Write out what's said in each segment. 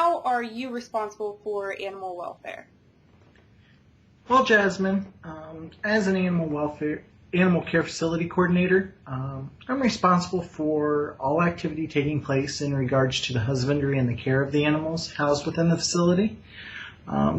how are you responsible for animal welfare? Well, Jazzminn, as an animal care facility coordinator, I'm responsible for all activity taking place in regards to the husbandry and the care of the animals housed within the facility.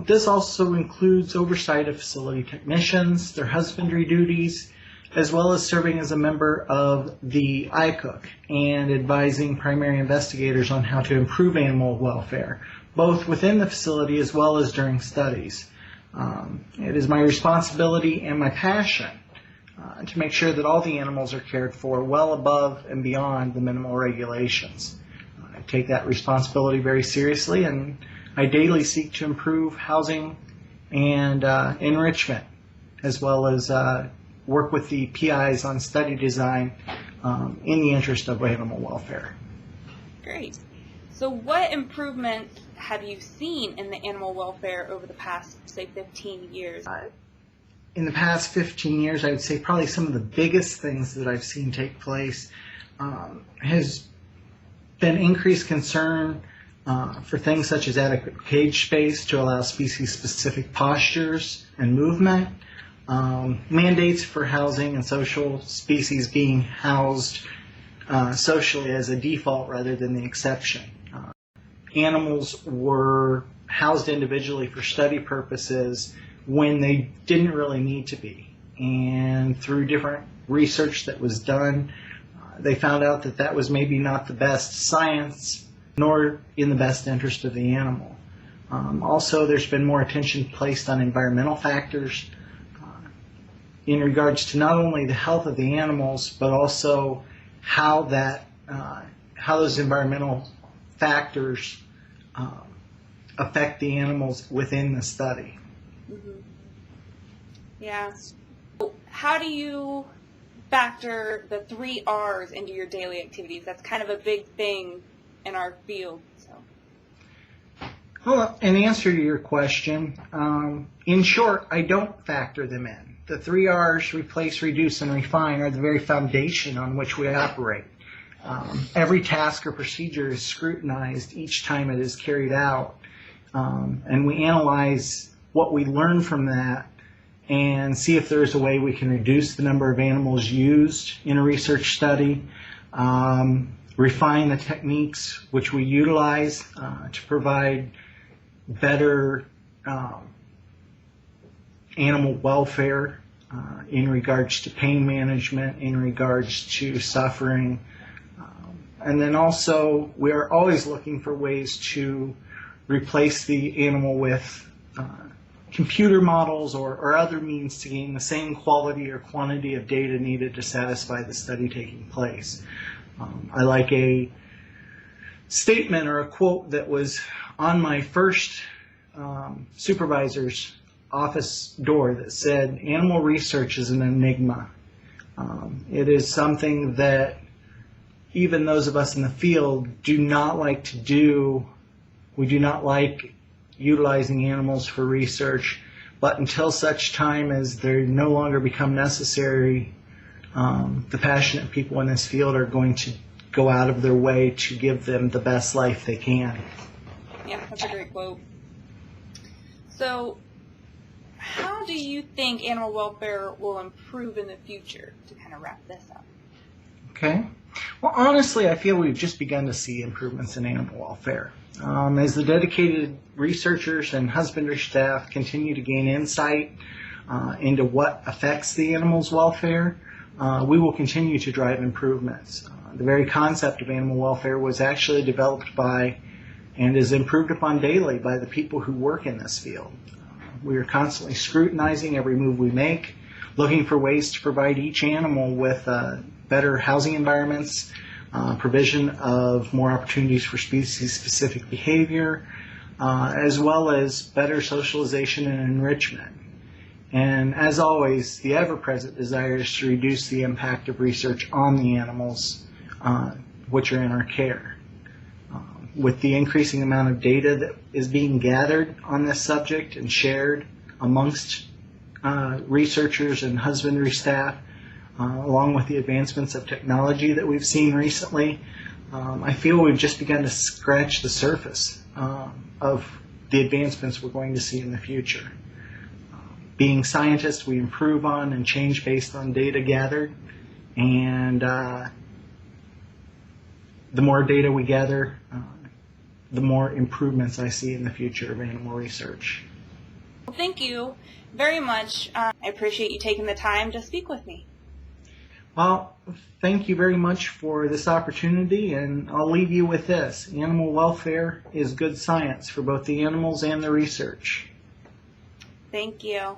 This also includes oversight of facility technicians, their husbandry duties, as well as serving as a member of the ICOOK and advising primary investigators on how to improve animal welfare, both within the facility as well as during studies. It is my responsibility and my passion to make sure that all the animals are cared for well above and beyond the minimal regulations. I take that responsibility very seriously, and I daily seek to improve housing and enrichment, as well as work with the PIs on study design in the interest of animal welfare. Great. So what improvement have you seen in the animal welfare over the past, say, 15 years? In the past 15 years, I would say probably some of the biggest things that I've seen take place has been increased concern for things such as adequate cage space to allow species-specific postures and movement, mandates for housing and social species being housed socially as a default rather than the exception. Animals were housed individually for study purposes when they didn't really need to be. And through different research that was done, they found out that that was maybe not the best science, nor in the best interest of the animal. Also, there's been more attention placed on environmental factors in regards to not only the health of the animals, but also how those environmental factors affect the animals within the study. Mm-hmm. Yeah. How do you factor the 3 R's into your daily activities? That's kind of a big thing in our field. So. Well, in answer to your question, in short, I don't factor them in. The 3 R's, replace, reduce, and refine, are the very foundation on which we operate. Every task or procedure is scrutinized each time it is carried out, and we analyze what we learn from that and see if there's a way we can reduce the number of animals used in a research study, refine the techniques which we utilize to provide better animal welfare in regards to pain management, in regards to suffering. And then also, we are always looking for ways to replace the animal with computer models or other means to gain the same quality or quantity of data needed to satisfy the study taking place. I like a statement or a quote that was on my first supervisor's office door that said, "Animal research is an enigma." It is something that even those of us in the field do not like to do. We do not like utilizing animals for research, but until such time as they no longer become necessary, the passionate people in this field are going to go out of their way to give them the best life they can. Yeah, that's a great quote. So, how do you think animal welfare will improve in the future, to kind of wrap this up? Okay. Well, honestly, I feel we've just begun to see improvements in animal welfare. As the dedicated researchers and husbandry staff continue to gain insight into what affects the animal's welfare, we will continue to drive improvements. The very concept of animal welfare was actually developed by and is improved upon daily by the people who work in this field. We are constantly scrutinizing every move we make, looking for ways to provide each animal with better housing environments, provision of more opportunities for species-specific behavior, as well as better socialization and enrichment. And as always, the ever-present desire is to reduce the impact of research on the animals which are in our care. With the increasing amount of data that is being gathered on this subject and shared amongst researchers and husbandry staff, along with the advancements of technology that we've seen recently, I feel we've just begun to scratch the surface of the advancements we're going to see in the future. Being scientists, we improve on and change based on data gathered, and the more data we gather, the more improvements I see in the future of animal research. Well, thank you very much. I appreciate you taking the time to speak with me. Well, thank you very much for this opportunity, and I'll leave you with this. Animal welfare is good science for both the animals and the research. Thank you.